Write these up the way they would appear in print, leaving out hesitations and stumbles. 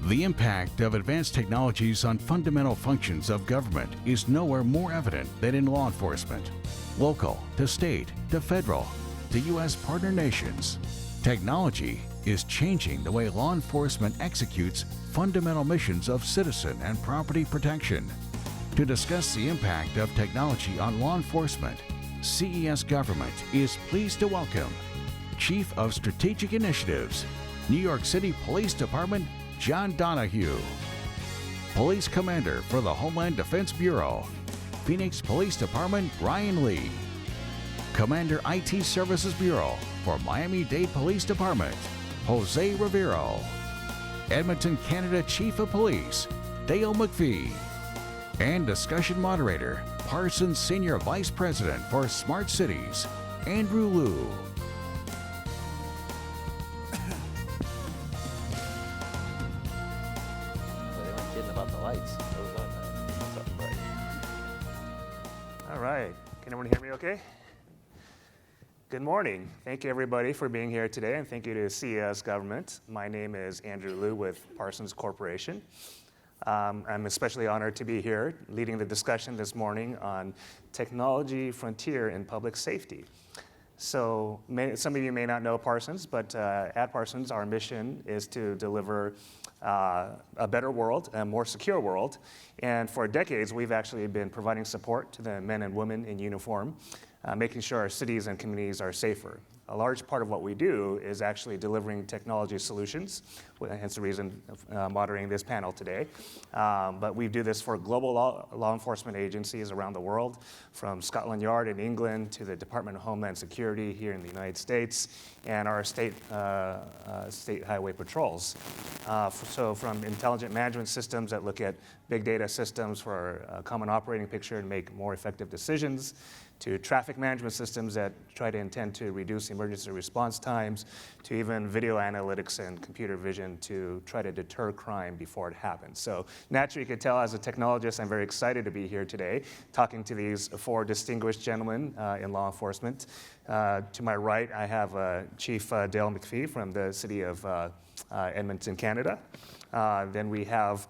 The impact of advanced technologies on fundamental functions of government is nowhere more evident than in law enforcement. Local to state to federal to U.S. partner nations, technology is changing the way law enforcement executes fundamental missions of citizen and property protection. To discuss the impact of technology on law enforcement, CES Government is pleased to welcome Chief of Strategic Initiatives, New York City Police Department, John Donohue. Police Commander for the Homeland Defense Bureau, Phoenix Police Department, Brian Lee. Commander IT Services Bureau for Miami-Dade Police Department, Jose Rivero. Edmonton, Canada Chief of Police, Dale McFee. And discussion moderator, Parsons Senior Vice President for Smart Cities, Andrew Liu. All right, can everyone hear me okay? Good morning. Thank you everybody for being here today, and thank you to CES Government. My name is Andrew Liu with Parsons Corporation. I'm especially honored to be here leading the discussion this morning on technology frontier in public safety. So some of you may not know Parsons, but at Parsons our mission is to deliver a better world, a more secure world. And for decades we've actually been providing support to the men and women in uniform, making sure our cities and communities are safer. A large part of what we do is actually delivering technology solutions, hence the reason of moderating this panel today. But we do this for global law enforcement agencies around the world, from Scotland Yard in England to the Department of Homeland Security here in the United States, and our state highway patrols. So from intelligent management systems that look at big data systems for a common operating picture and make more effective decisions, to traffic management systems that try to intend to reduce emergency response times, to even video analytics and computer vision to try to deter crime before it happens. So naturally, you can tell as a technologist, I'm very excited to be here today, talking to these four distinguished gentlemen in law enforcement. To my right, I have Chief Dale McFee from the city of Edmonton, Canada. Then we have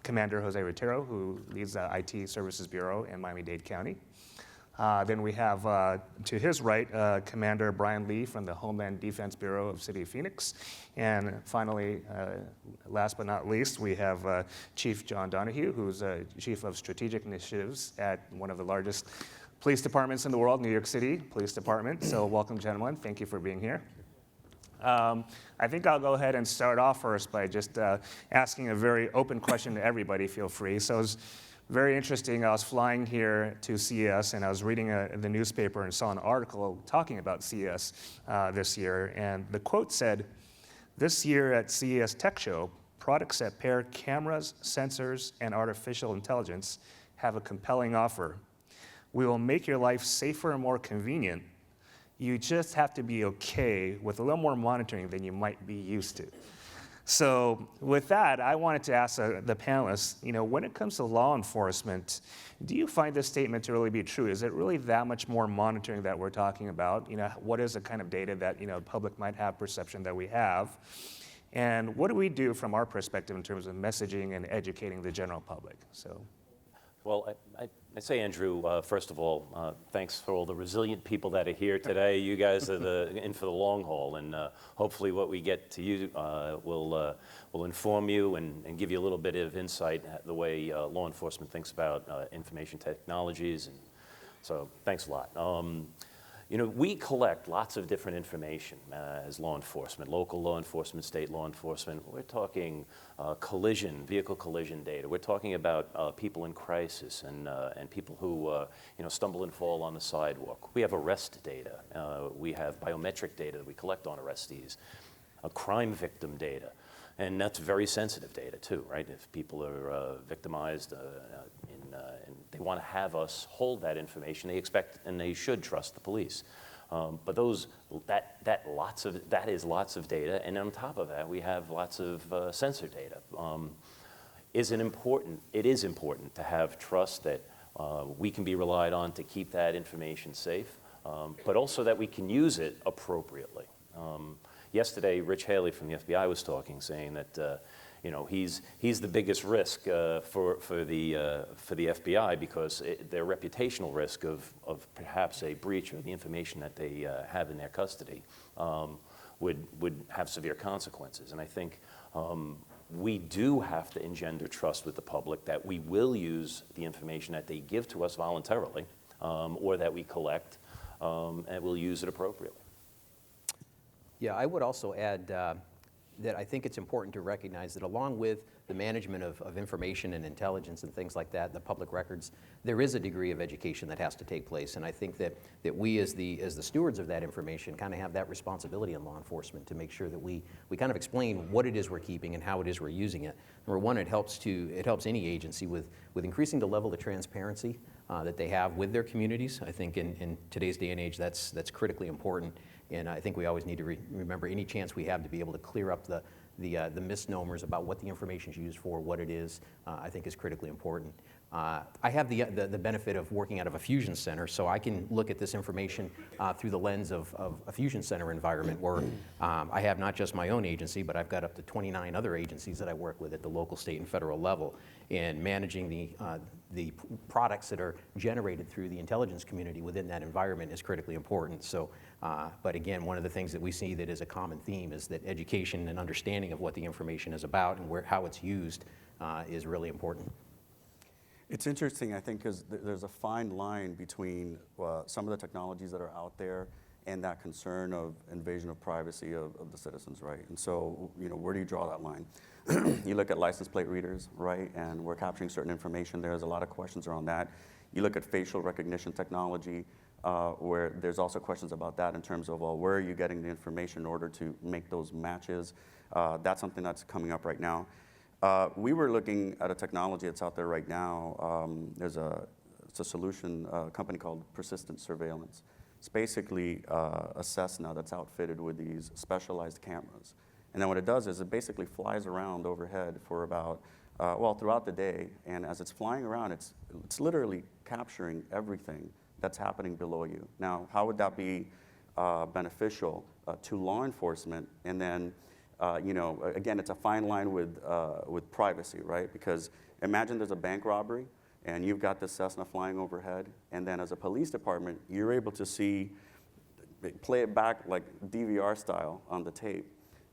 Commander Jose Rivero, who leads the IT Services Bureau in Miami-Dade County. Then we have, to his right, Commander Brian Lee from the Homeland Defense Bureau of City of Phoenix. And finally, last but not least, we have Chief John Donohue, who's Chief of Strategic Initiatives at one of the largest police departments in the world, New York City Police Department. So welcome, gentlemen. Thank you for being here. I think I'll go ahead and start off first by just asking a very open question to everybody. Feel free. So it's very interesting. I was flying here to CES and I was reading the newspaper and saw an article talking about CES this year. And the quote said, "This year at CES Tech Show, products that pair cameras, sensors, and artificial intelligence have a compelling offer. We will make your life safer and more convenient. You just have to be okay with a little more monitoring than you might be used to." So with that, I wanted to ask the panelists, when it comes to law enforcement, do you find this statement to really be true? Is it really that much more monitoring that we're talking about? What is the kind of data that the public might have perception that we have? And what do we do from our perspective in terms of messaging and educating the general public? So. Well, I say, Andrew, first of all, thanks for all the resilient people that are here today. You guys are in for the long haul, and hopefully what we get to you will inform you and give you a little bit of insight the way law enforcement thinks about information technologies. And so thanks a lot. We collect lots of different information as law enforcement, local law enforcement, state law enforcement. We're talking vehicle collision data. We're talking about people in crisis and people who stumble and fall on the sidewalk. We have arrest data. We have biometric data that we collect on arrestees, crime victim data. And that's very sensitive data too, right? If people are victimized and they want to have us hold that information, they expect and they should trust the police. But that is lots of data, and on top of that, we have lots of sensor data. It is important to have trust that we can be relied on to keep that information safe, but also that we can use it appropriately. Yesterday, Rich Haley from the FBI was talking, saying that he's the biggest risk for the FBI because their reputational risk of perhaps a breach of the information that they have in their custody would have severe consequences. And I think we do have to engender trust with the public that we will use the information that they give to us voluntarily or that we collect, and we'll use it appropriately. Yeah, I would also add that I think it's important to recognize that along with the management of information and intelligence and things like that, the public records, there is a degree of education that has to take place. And I think that we as the stewards of that information kind of have that responsibility in law enforcement to make sure that we kind of explain what it is we're keeping and how it is we're using it. Number one, it helps any agency with increasing the level of transparency that they have with their communities. I think in today's day and age, that's critically important. And I think we always need to remember any chance we have to be able to clear up the misnomers about what the information is used for, what it is, I think is critically important. I have the benefit of working out of a fusion center, so I can look at this information through the lens of a fusion center environment where I have not just my own agency, but I've got up to 29 other agencies that I work with at the local, state, and federal level. And managing the products that are generated through the intelligence community within that environment is critically important. So, but again, one of the things that we see that is a common theme is that education and understanding of what the information is about and how it's used is really important. It's interesting, I think, because there's a fine line between some of the technologies that are out there and that concern of invasion of privacy of the citizens, right? And so, where do you draw that line? You look at license plate readers, right? And we're capturing certain information. There's a lot of questions around that. You look at facial recognition technology, where there's also questions about that in terms of, well, where are you getting the information in order to make those matches? That's something that's coming up right now. We were looking at a technology that's out there right now. It's a solution, a company called Persistent Surveillance. It's basically a Cessna that's outfitted with these specialized cameras. And then what it does is it basically flies around overhead for about, throughout the day. And as it's flying around, it's literally capturing everything that's happening below you. Now, how would that be beneficial to law enforcement? And then, again, it's a fine line with privacy, right? Because imagine there's a bank robbery and you've got this Cessna flying overhead, and then as a police department, you're able to play it back like DVR style on the tape.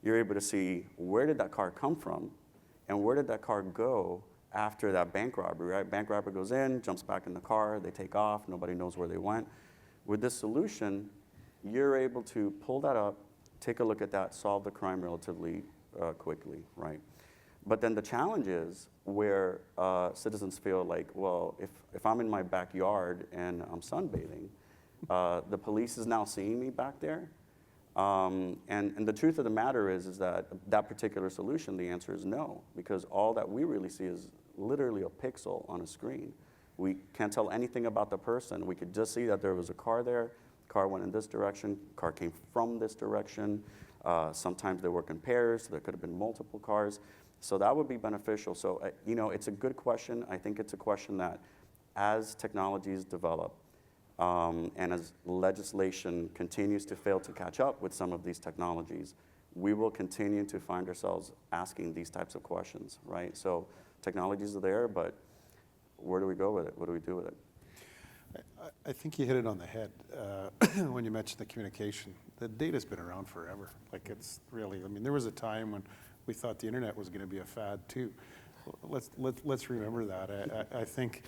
You're able to see where did that car come from and where did that car go after that bank robbery, right? Bank robber goes in, jumps back in the car, they take off, nobody knows where they went. With this solution, you're able to pull that up, take a look at that, solve the crime relatively quickly, right? But then the challenge is where citizens feel like, well, if I'm in my backyard and I'm sunbathing, the police is now seeing me back there. And the truth of the matter is that particular solution, the answer is no, because all that we really see is literally a pixel on a screen. We can't tell anything about the person. We could just see that there was a car there, car went in this direction, car came from this direction. Sometimes they work in pairs, so there could have been multiple cars. So that would be beneficial. So, it's a good question. I think it's a question that as technologies develop, and as legislation continues to fail to catch up with some of these technologies, we will continue to find ourselves asking these types of questions, right? So technologies are there, but where do we go with it? What do we do with it? I think you hit it on the head when you mentioned the communication. The data's been around forever. Like it's really, there was a time when we thought the internet was going to be a fad too. Let's remember that. I think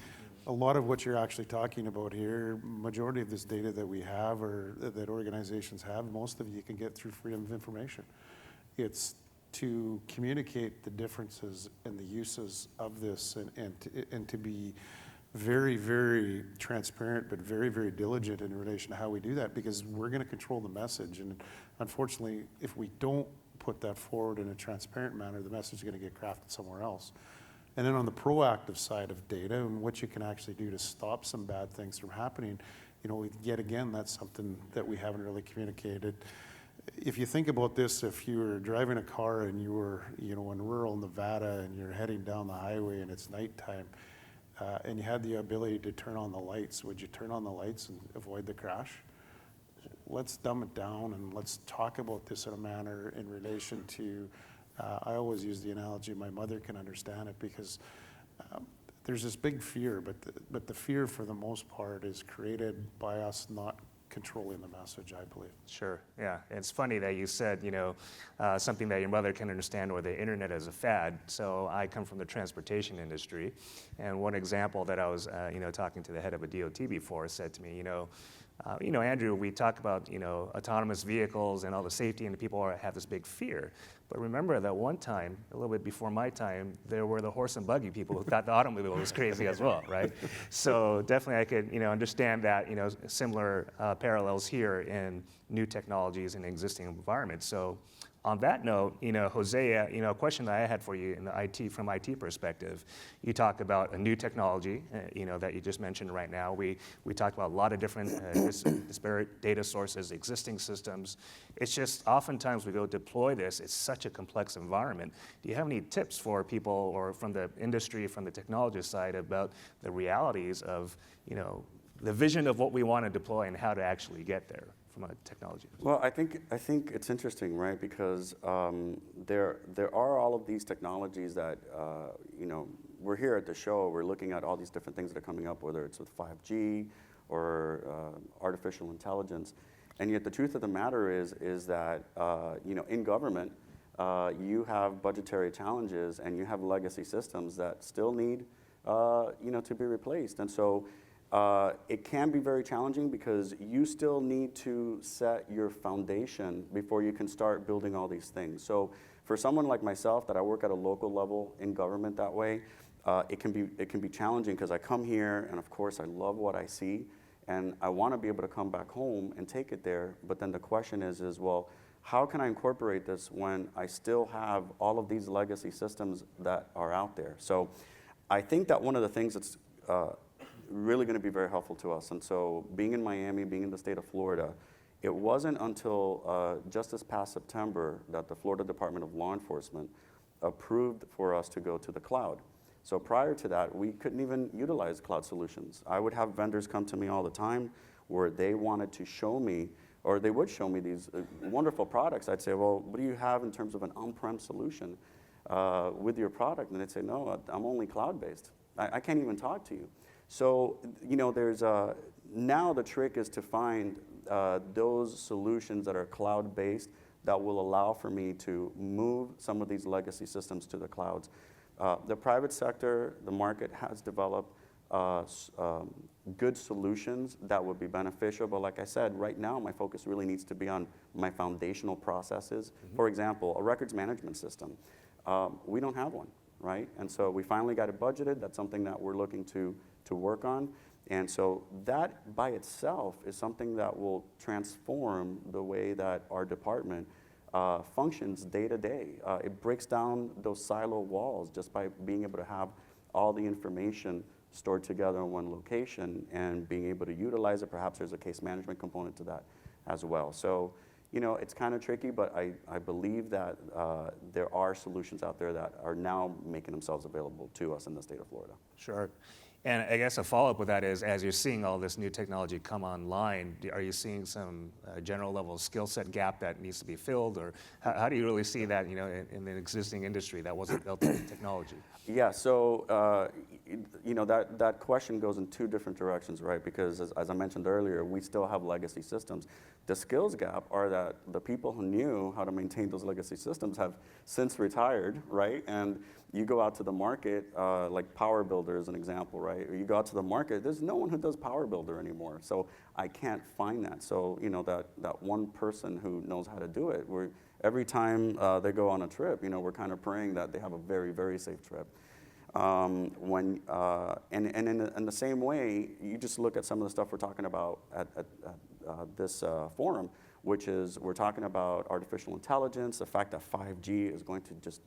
a lot of what you're actually talking about here, majority of this data that we have or that organizations have, most of it you can get through freedom of information. It's to communicate the differences and the uses of this and to be very, very transparent, but very, very diligent in relation to how we do that, because we're going to control the message. And unfortunately, if we don't put that forward in a transparent manner, the message is going to get crafted somewhere else. And then on the proactive side of data and what you can actually do to stop some bad things from happening, yet again, that's something that we haven't really communicated. If you think about this, if you were driving a car and you were, in rural Nevada and you're heading down the highway and it's nighttime, and you had the ability to turn on the lights, would you turn on the lights and avoid the crash? Let's dumb it down and let's talk about this in a manner in relation to I always use the analogy, my mother can understand it, because there's this big fear, but the fear for the most part is created by us not controlling the message, I believe. Sure, yeah. It's funny that you said, something that your mother can understand, or the internet as a fad. So I come from the transportation industry, and one example that I was, talking to the head of a DOT before said to me, Andrew, we talk about, autonomous vehicles and all the safety, and the people have this big fear. But remember that one time, a little bit before my time, there were the horse and buggy people who thought the automobile was crazy as well, right? So definitely I could, understand that, similar parallels here in new technologies in existing environments. So on that note, Jose, a question that I had for you in the from IT perspective, you talked about a new technology, that you just mentioned right now. We talked about a lot of different disparate data sources, existing systems. It's just oftentimes we go deploy this, it's such a complex environment. Do you have any tips for people or from the industry, from the technology side about the realities of, the vision of what we want to deploy and how to actually get there? From a technology. Well, I think it's interesting, right? Because there are all of these technologies that we're here at the show. We're looking at all these different things that are coming up, whether it's with 5G or artificial intelligence. And yet, the truth of the matter is that in government, you have budgetary challenges and you have legacy systems that still need to be replaced. And so. It can be very challenging because you still need to set your foundation before you can start building all these things. So for someone like myself that I work at a local level in government that way, it can be challenging because I come here and of course I love what I see and I want to be able to come back home and take it there. But then the question is well, how can I incorporate this when I still have all of these legacy systems that are out there? So I think that one of the things that's really going to be very helpful to us. And so being in Miami, being in the state of Florida, it wasn't until just this past September that the Florida Department of Law Enforcement approved for us to go to the cloud. So prior to that, we couldn't even utilize cloud solutions. I would have vendors come to me all the time where they wanted to show me, or they would show me these wonderful products. I'd say, well, what do you have in terms of an on-prem solution with your product? And they'd say, no, I'm only cloud-based. I can't even talk to you. So, there's now the trick is to find those solutions that are cloud-based that will allow for me to move some of these legacy systems to the clouds. The private sector, the market has developed good solutions that would be beneficial, but like I said, right now my focus really needs to be on my foundational processes. Mm-hmm. For example, a records management system. We don't have one, right? And so we finally got it budgeted. That's something that we're looking to work on. And so that by itself is something that will transform the way that our department functions day to day. It breaks down those silo walls just by being able to have all the information stored together in one location and being able to utilize it. Perhaps there's a case management component to that as well. So, it's kind of tricky, but I believe that there are solutions out there that are now making themselves available to us in the state of Florida. Sure. And I guess a follow-up with that is, as you're seeing all this new technology come online, are you seeing some general level of skill set gap that needs to be filled, or how do you really see that, in the existing industry that wasn't built on technology? Yeah, so that question goes in two different directions, right? Because as I mentioned earlier, we still have legacy systems. The skills gap are that the people who knew how to maintain those legacy systems have since retired, right? And you go out to the market, like Power Builder is an example, right? You go out to the market, there's no one who does Power Builder anymore. So I can't find that. So, that one person who knows how to do it, every time they go on a trip, we're kind of praying that they have a very, very safe trip. And in the same way, you just look at some of the stuff we're talking about at this forum, which is we're talking about artificial intelligence, the fact that 5G is going to just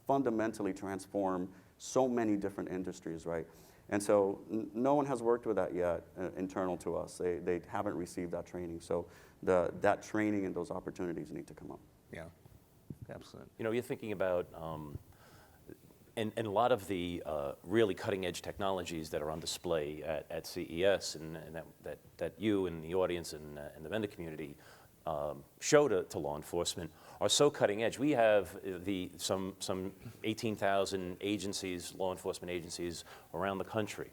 fundamentally transform so many different industries, right? And so no one has worked with that yet internal to us. They haven't received that training. So that training and those opportunities need to come up. Yeah, absolutely. You're thinking about and a lot of the really cutting-edge technologies that are on display at CES and that you and the audience and the vendor community show to law enforcement are so cutting edge. We have some 18,000 agencies, law enforcement agencies around the country.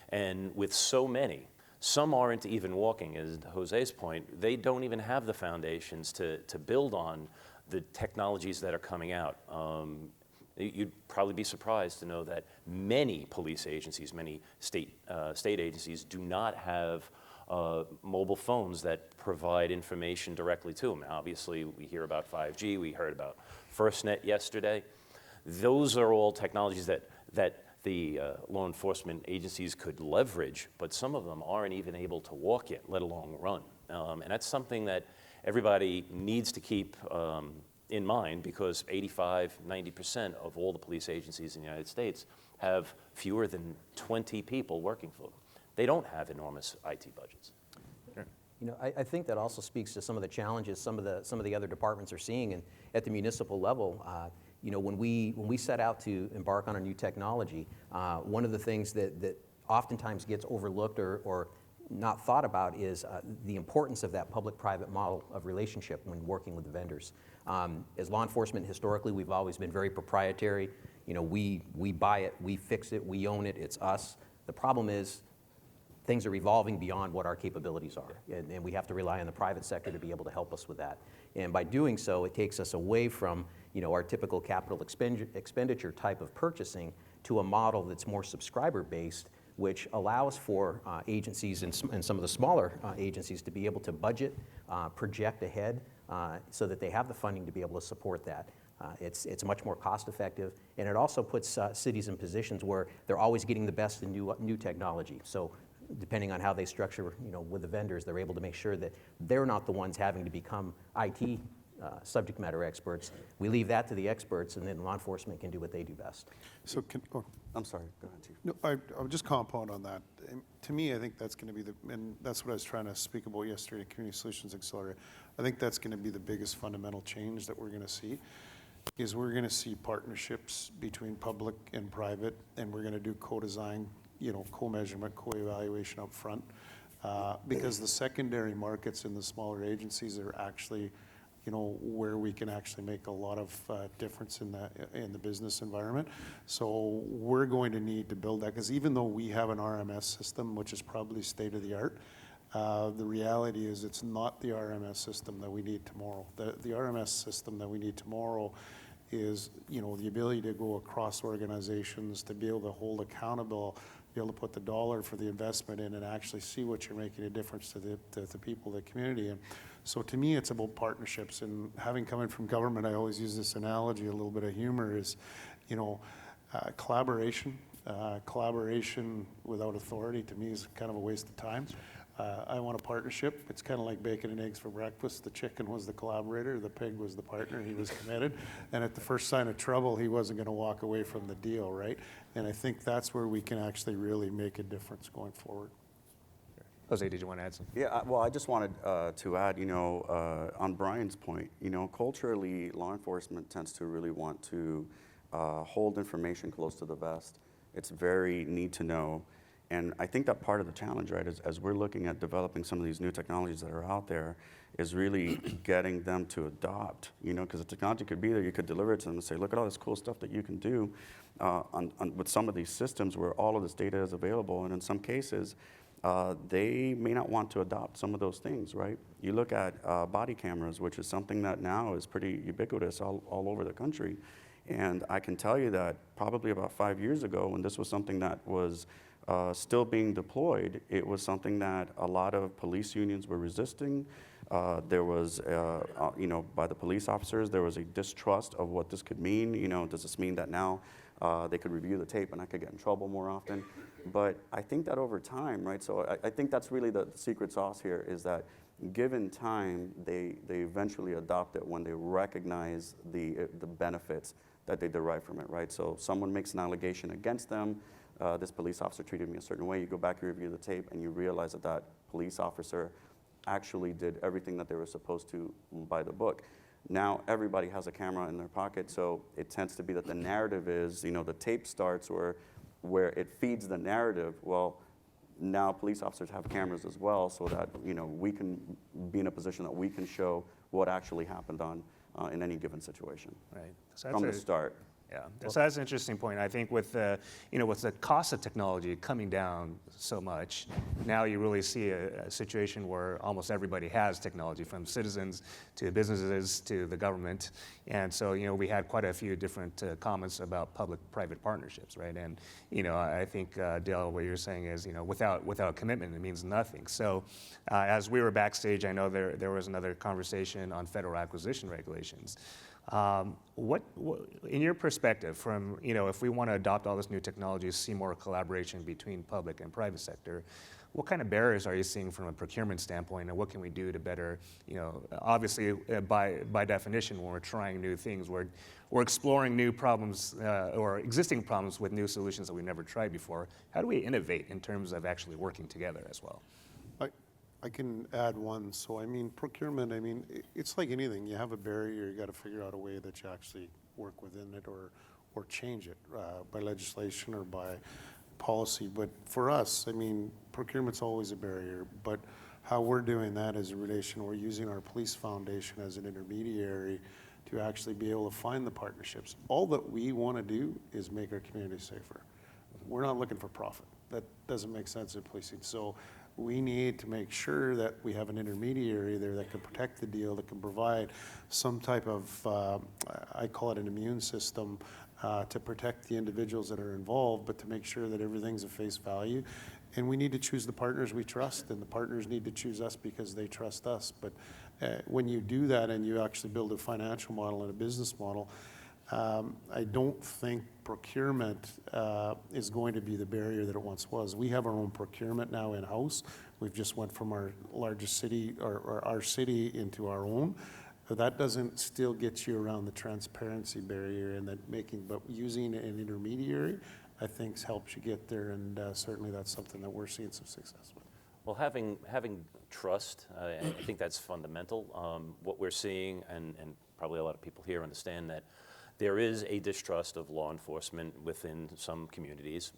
And with so many, some aren't even walking, as Jose's point. They don't even have the foundations to build on the technologies that are coming out. You'd probably be surprised to know that many police agencies, many state agencies do not have mobile phones that provide information directly to them. Obviously, we hear about 5G, we heard about FirstNet yesterday. Those are all technologies that the law enforcement agencies could leverage, but some of them aren't even able to walk yet, let alone run. And that's something that everybody needs to keep in mind, because 85–90% of all the police agencies in the United States have fewer than 20 people working for them. They don't have enormous IT budgets. You know, I think that also speaks to some of the challenges some of the other departments are seeing at the municipal level. You know, when we set out to embark on a new technology, one of the things that oftentimes gets overlooked or not thought about is the importance of that public-private model of relationship when working with the vendors. As law enforcement, historically, we've always been very proprietary. You know, we buy it, we fix it, we own it, it's us. The problem is things are evolving beyond what our capabilities are, and we have to rely on the private sector to be able to help us with that. And by doing so, it takes us away from, you know, our typical capital expenditure type of purchasing to a model that's more subscriber-based, which allows for agencies and some of the smaller agencies to be able to budget, project ahead, so that they have the funding to be able to support that. It's much more cost-effective, and it also puts cities in positions where they're always getting the best in new technology. So depending on how they structure, you know, with the vendors, they're able to make sure that they're not the ones having to become IT subject matter experts. We leave that to the experts, and then law enforcement can do what they do best. So I'm sorry, go ahead, Chief. No, I'll just compound on that. And to me, I think that's going to be and that's what I was trying to speak about yesterday at Community Solutions Accelerator. I think that's going to be the biggest fundamental change that we're going to see, is we're going to see partnerships between public and private, and we're going to do co-design, you know, co-measurement, co-evaluation up front, because the secondary markets in the smaller agencies are actually, you know, where we can actually make a lot of difference in the business environment. So we're going to need to build that, because even though we have an RMS system, which is probably state of the art, the reality is it's not the RMS system that we need tomorrow. The RMS system that we need tomorrow is, you know, the ability to go across organizations, to be able to hold accountable, be able to put the dollar for the investment in and actually see what you're making a difference to the people, the community. And so to me, it's about partnerships. And having come in from government, I always use this analogy, a little bit of humor is, you know, collaboration. Collaboration without authority, to me, is kind of a waste of time. I want a partnership. It's kind of like bacon and eggs for breakfast. The chicken was the collaborator, the pig was the partner, he was committed. And at the first sign of trouble, he wasn't going to walk away from the deal, right? And I think that's where we can actually really make a difference going forward. Jose, did you want to add something? Yeah, well, I just wanted to add, you know, on Brian's point, you know, culturally, law enforcement tends to really want to hold information close to the vest. It's very need to know. And I think that part of the challenge, right, is as we're looking at developing some of these new technologies that are out there, is really getting them to adopt, you know, because the technology could be there, you could deliver it to them and say, look at all this cool stuff that you can do with some of these systems where all of this data is available. And in some cases, they may not want to adopt some of those things, right? You look at body cameras, which is something that now is pretty ubiquitous all over the country. And I can tell you that probably about 5 years ago, when this was something that was still being deployed, it was something that a lot of police unions were resisting. There was, you know, by the police officers, there was a distrust of what this could mean. You know, does this mean that now they could review the tape and I could get in trouble more often? But I think that over time, right, so I think that's really the secret sauce here, is that given time, they eventually adopt it when they recognize the benefits that they derive from it, right? So someone makes an allegation against them, this police officer treated me a certain way, you go back, you review the tape, and you realize that that police officer actually did everything that they were supposed to by the book. Now everybody has a camera in their pocket, so it tends to be that the narrative is, you know, the tape starts where it feeds the narrative. Well, now police officers have cameras as well, so that, you know, we can be in a position that we can show what actually happened on in any given situation Right. So from the that's start. Yeah, so that's an interesting point. I think with with the cost of technology coming down so much, now you really see a situation where almost everybody has technology, from citizens to businesses to the government. And so, we had quite a few different comments about public-private partnerships, right? And, I think, Dale, what you're saying is, without commitment, it means nothing. So as we were backstage, I know there was another conversation on federal acquisition regulations. What, in your perspective, from, if we want to adopt all this new technology, see more collaboration between public and private sector, what kind of barriers are you seeing from a procurement standpoint, and what can we do to better, obviously, by definition, when we're trying new things, we're exploring new problems or existing problems with new solutions that we've never tried before. How do we innovate in terms of actually working together as well? I can add one. So, procurement, it's like anything. You have a barrier, you got to figure out a way that you actually work within it or change it by legislation or by policy. But for us, procurement's always a barrier. But how we're doing that is we're using our police foundation as an intermediary to actually be able to find the partnerships. All that we want to do is make our community safer. We're not looking for profit. That doesn't make sense in policing. So we need to make sure that we have an intermediary there that can protect the deal, that can provide some type of, I call it an immune system, to protect the individuals that are involved, but to make sure that everything's at face value. And we need to choose the partners we trust, and the partners need to choose us because they trust us. But when you do that and you actually build a financial model and a business model, I don't think procurement is going to be the barrier that it once was. We have our own procurement now in-house. We've just went from our largest city, or our city, into our own. But that doesn't still get you around the transparency barrier and but using an intermediary, I think, helps you get there, and certainly that's something that we're seeing some success with. Well, having trust, I think that's fundamental. What we're seeing, and probably a lot of people here understand that there is a distrust of law enforcement within some communities.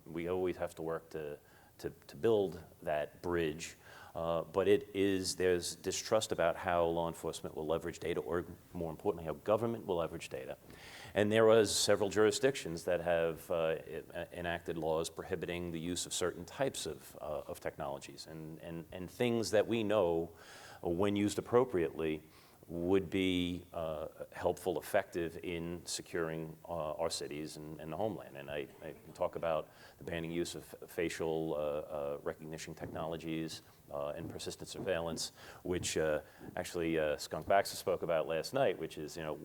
We always have to work to build that bridge, but there's distrust about how law enforcement will leverage data, or more importantly, how government will leverage data. And there was several jurisdictions that have enacted laws prohibiting the use of certain types of technologies and things that we know, when used appropriately, would be helpful, effective in securing our cities and the homeland. And I can talk about the banning use of facial recognition technologies and persistent surveillance, which actually Skunk Baxter spoke about last night, which is how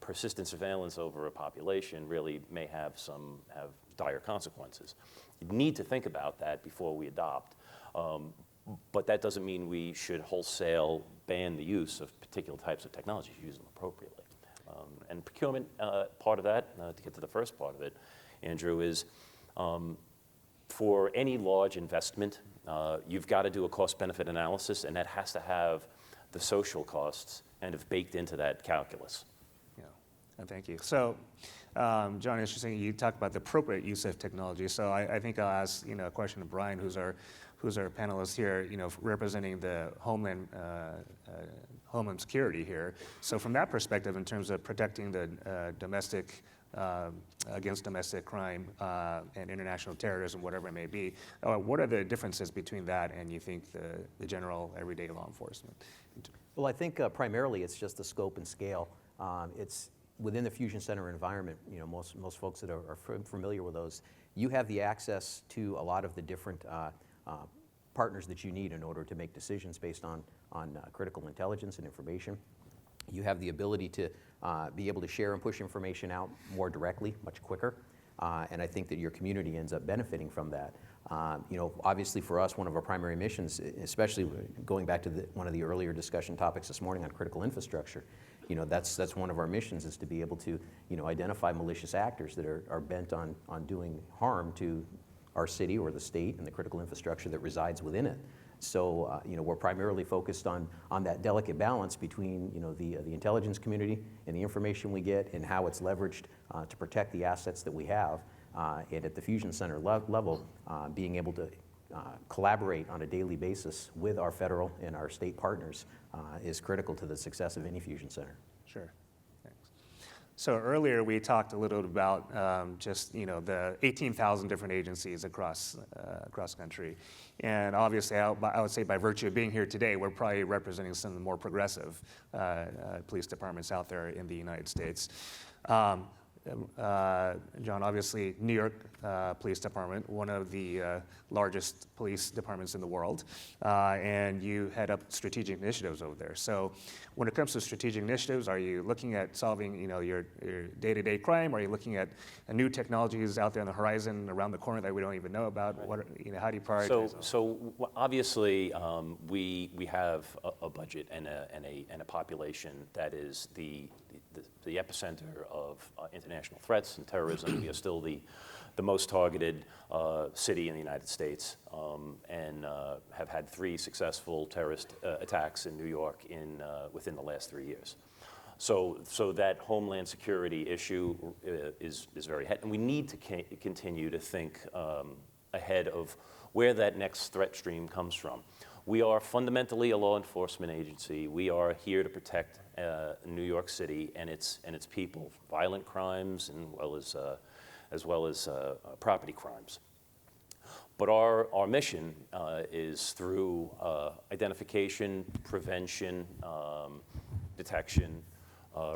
persistent surveillance over a population really may have dire consequences. You need to think about that before we adopt. But that doesn't mean we should wholesale ban the use of particular types of technology, use them appropriately. And procurement, part of that, to get to the first part of it, Andrew, is for any large investment, you've got to do a cost-benefit analysis, and that has to have the social costs kind of baked into that calculus. Yeah, and thank you. So, John, interesting, you talked about the appropriate use of technology. So I think I'll ask a question to Brian, who's our panelist here, representing the Homeland security here. So from that perspective, in terms of protecting the against domestic crime and international terrorism, whatever it may be, what are the differences between that and, you think, the general everyday law enforcement? Well, I think primarily it's just the scope and scale. It's within the Fusion Center environment. Most folks that are familiar with those, you have the access to a lot of the different partners that you need in order to make decisions based on critical intelligence and information. You have the ability to be able to share and push information out more directly, much quicker, and I think that your community ends up benefiting from that. Obviously for us, one of our primary missions, especially going back to one of the earlier discussion topics this morning on critical infrastructure, that's one of our missions, is to be able to identify malicious actors that are bent on doing harm to our city or the state and the critical infrastructure that resides within it. So we're primarily focused on that delicate balance between the intelligence community and the information we get and how it's leveraged to protect the assets that we have. And at the Fusion Center level, being able to collaborate on a daily basis with our federal and our state partners is critical to the success of any fusion center. Sure. Thanks. So earlier we talked a little bit about just the 18,000 different agencies across country, and obviously I would say by virtue of being here today, we're probably representing some of the more progressive police departments out there in the United States. John, obviously, New York Police Department, one of the largest police departments in the world, and you head up strategic initiatives over there. So when it comes to strategic initiatives, are you looking at solving your day-to-day crime? Are you looking at new technologies out there on the horizon, around the corner that we don't even know about? Right. How do you prioritize those? So obviously, we have a budget and a population that is the epicenter of international threats and terrorism. We are still the most targeted city in the United States, and have had 3 successful terrorist attacks in New York within the last 3 years. So that Homeland Security issue is very ahead, and we need to continue to think ahead of where that next threat stream comes from. We are fundamentally a law enforcement agency. We are here to protect New York City and its people, violent crimes as well as property crimes. But our mission is through identification, prevention, detection,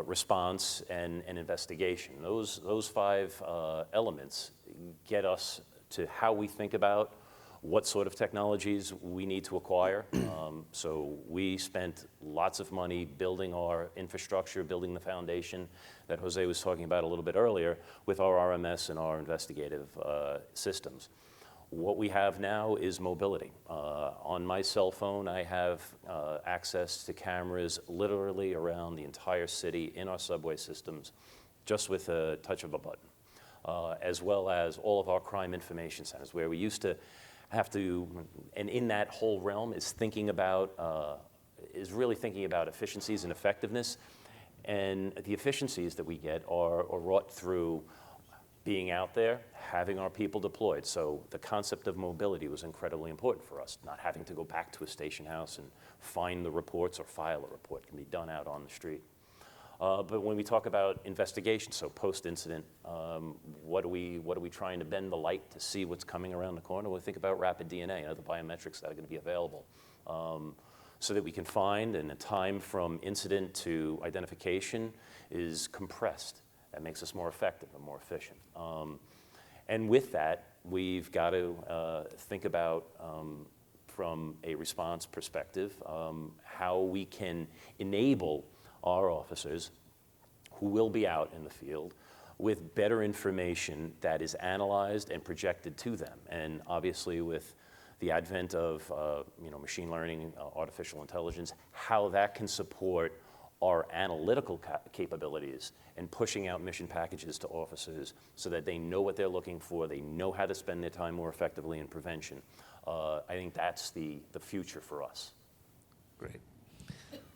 response, and investigation. Those 5 elements get us to how we think about what sort of technologies we need to acquire. So we spent lots of money building our infrastructure, building the foundation that Jose was talking about a little bit earlier with our RMS and our investigative systems. What we have now is mobility. On my cell phone, I have access to cameras literally around the entire city in our subway systems, just with a touch of a button, as well as all of our crime information centers, where we used to have to, and in that whole realm is really thinking about efficiencies and effectiveness. And the efficiencies that we get are wrought through being out there, having our people deployed. So the concept of mobility was incredibly important for us, not having to go back to a station house and find the reports or file a report. It can be done out on the street. But when we talk about investigation, so post-incident, what are we trying to bend the light to see what's coming around the corner? We think about rapid DNA and other biometrics that are going to be available, so that we can find, and the time from incident to identification is compressed. That makes us more effective and more efficient. And with that, we've got to think about, from a response perspective, how we can enable our officers who will be out in the field with better information that is analyzed and projected to them. And obviously with the advent of machine learning, artificial intelligence, how that can support our analytical capabilities and pushing out mission packages to officers so that they know what they're looking for, they know how to spend their time more effectively in prevention. I think that's the future for us. Great.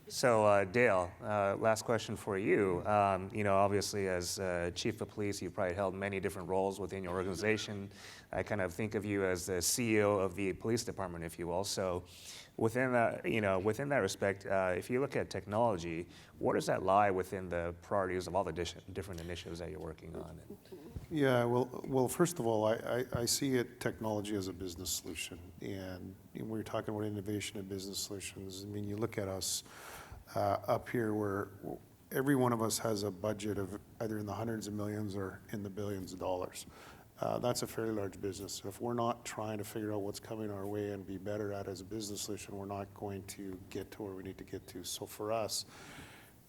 So Dale, last question for you. Obviously as chief of police, you've probably held many different roles within your organization. I kind of think of you as the CEO of the police department, if you will. So within that, within that respect, if you look at technology, where does that lie within the priorities of all the different initiatives that you're working on? Yeah, well, first of all, I see technology as a business solution. And when we're talking about innovation and business solutions, I mean, you look at us up here where every one of us has a budget of either in the hundreds of millions or in the billions of dollars. That's a fairly large business. If we're not trying to figure out what's coming our way and be better at it as a business solution, we're not going to get to where we need to get to. So for us,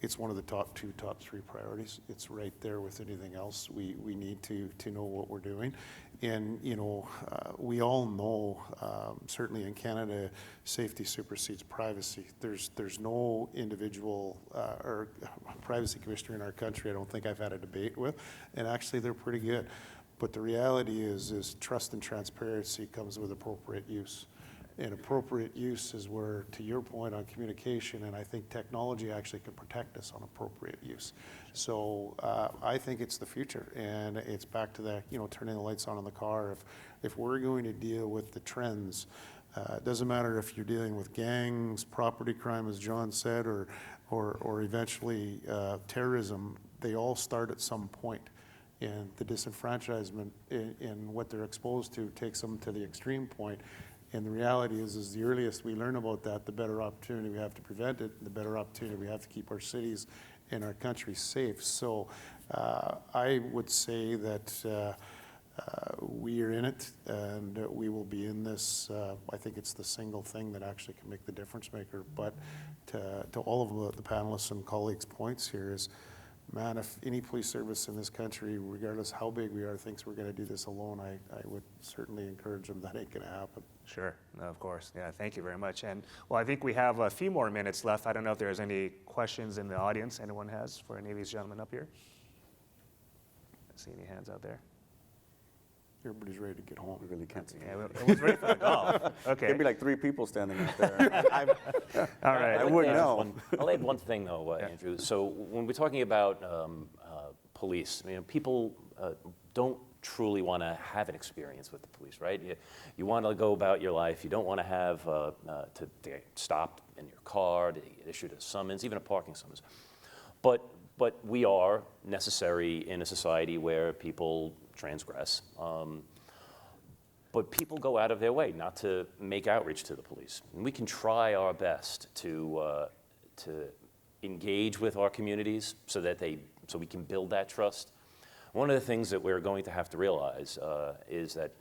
it's one of the top 2, top 3 priorities. It's right there with anything else. We need to know what we're doing. And, we all know, certainly in Canada, safety supersedes privacy. There's no individual or privacy commissioner in our country I don't think I've had a debate with, and actually they're pretty good. But the reality is trust and transparency comes with appropriate use. And appropriate use is where, to your point on communication, and I think technology actually can protect us on appropriate use. So I think it's the future, and it's back to that, turning the lights on in the car. If we're going to deal with the trends, it doesn't matter if you're dealing with gangs, property crime, as John said, or eventually terrorism, they all start at some point. And the disenfranchisement in what they're exposed to takes them to the extreme point. And the reality is the earliest we learn about that, the better opportunity we have to prevent it, the better opportunity we have to keep our cities and our country safe. So I would say that we are in it, and we will be in this. I think it's the single thing that actually can make the difference maker. But to all of the panelists and colleagues' points here is, man, if any police service in this country, regardless how big we are, thinks we're going to do this alone, I would certainly encourage them that ain't going to happen. Sure, no, of course. Yeah, thank you very much. And well, I think we have a few more minutes left. I don't know if there's any questions in the audience anyone has for any of these gentlemen up here. I see any hands out there. Everybody's ready to get home. We really can't see. Yeah, it was ready for the golf. Okay. There'd be like 3 people standing out there. All right. I wouldn't know. I'll add one thing, though, Andrew. So when we're talking about police, people don't truly want to have an experience with the police, right? You want to go about your life. You don't want to have to get stopped in your car, to get issued a summons, even a parking summons. But we are necessary in a society where people transgress. But people go out of their way not to make outreach to the police. And we can try our best to engage with our communities so we can build that trust. One of the things that we're going to have to realize is that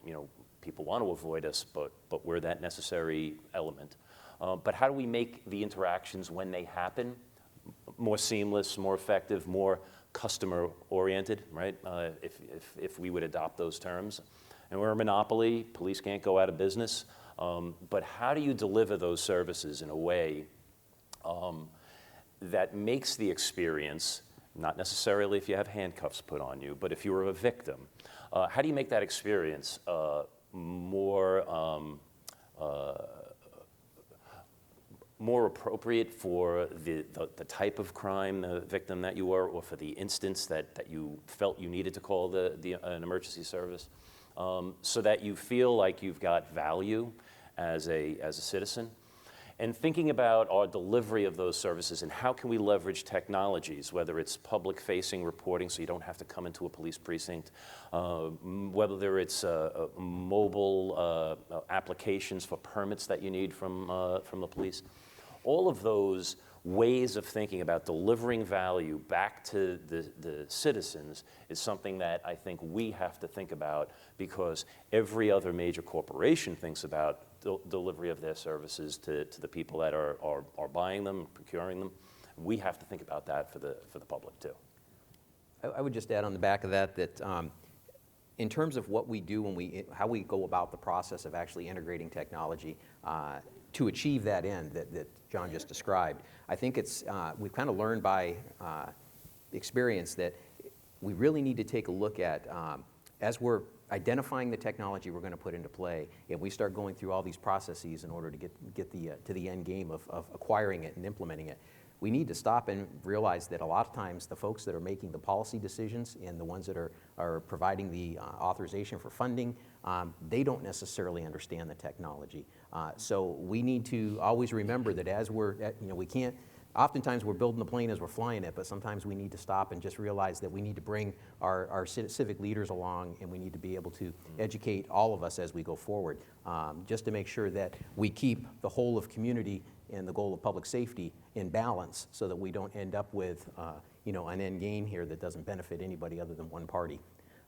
people want to avoid us, but we're that necessary element. But how do we make the interactions when they happen more seamless, more effective, more customer-oriented, right? If we would adopt those terms. And we're a monopoly, police can't go out of business, but how do you deliver those services in a way that makes the experience, not necessarily if you have handcuffs put on you, but if you were a victim, how do you make that experience more appropriate for the type of crime, the victim that you were, or for the instance that you felt you needed to call an emergency service, so that you feel like you've got value as a citizen. And thinking about our delivery of those services and how can we leverage technologies, whether it's public-facing reporting so you don't have to come into a police precinct, whether it's mobile applications for permits that you need from the police. All of those ways of thinking about delivering value back to the citizens is something that I think we have to think about, because every other major corporation thinks about delivery of their services to the people that are buying them, procuring them. We have to think about that for the public too. I would just add on the back of that in terms of what we do how we go about the process of actually integrating technology to achieve that end that John just described, I think we've kind of learned by experience that we really need to take a look at, as we're identifying the technology we're going to put into play, and we start going through all these processes in order to get to the end game of acquiring it and implementing it. We need to stop and realize that a lot of times the folks that are making the policy decisions and the ones that are providing the authorization for funding, they don't necessarily understand the technology. So we need to always remember that as we can't, oftentimes we're building the plane as we're flying it, but sometimes we need to stop and just realize that we need to bring our civic leaders along, and we need to be able to educate all of us as we go forward, just to make sure that we keep the whole of community and the goal of public safety in balance, so that we don't end up with an end game here that doesn't benefit anybody other than one party.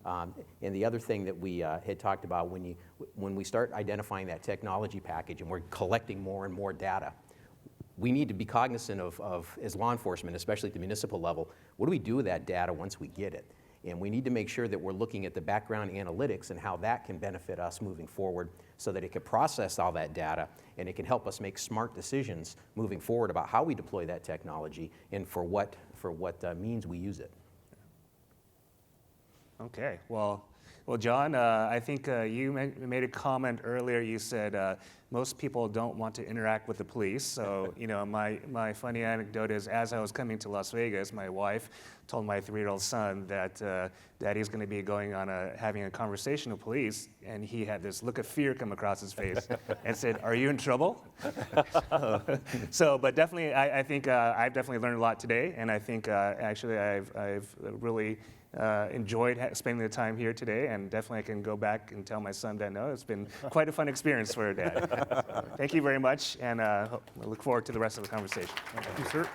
And the other thing that we had talked about, when we start identifying that technology package and we're collecting more and more data, we need to be cognizant of, as law enforcement, especially at the municipal level, what do we do with that data once we get it? And we need to make sure that we're looking at the background analytics and how that can benefit us moving forward, so that it can process all that data and it can help us make smart decisions moving forward about how we deploy that technology and for what means we use it. Okay, well, John, I think you made a comment earlier. You said most people don't want to interact with the police. So, you know, my funny anecdote is, as I was coming to Las Vegas, my wife told my 3-year-old son that Daddy's going to be going on having a conversation with police, and he had this look of fear come across his face and said, "Are you in trouble?" But definitely, I think I've definitely learned a lot today, and I think actually I've really enjoyed spending the time here today, and definitely I can go back and tell my son that, no, it's been quite a fun experience for a dad. Thank you very much, and I look forward to the rest of the conversation. Thank you, sir.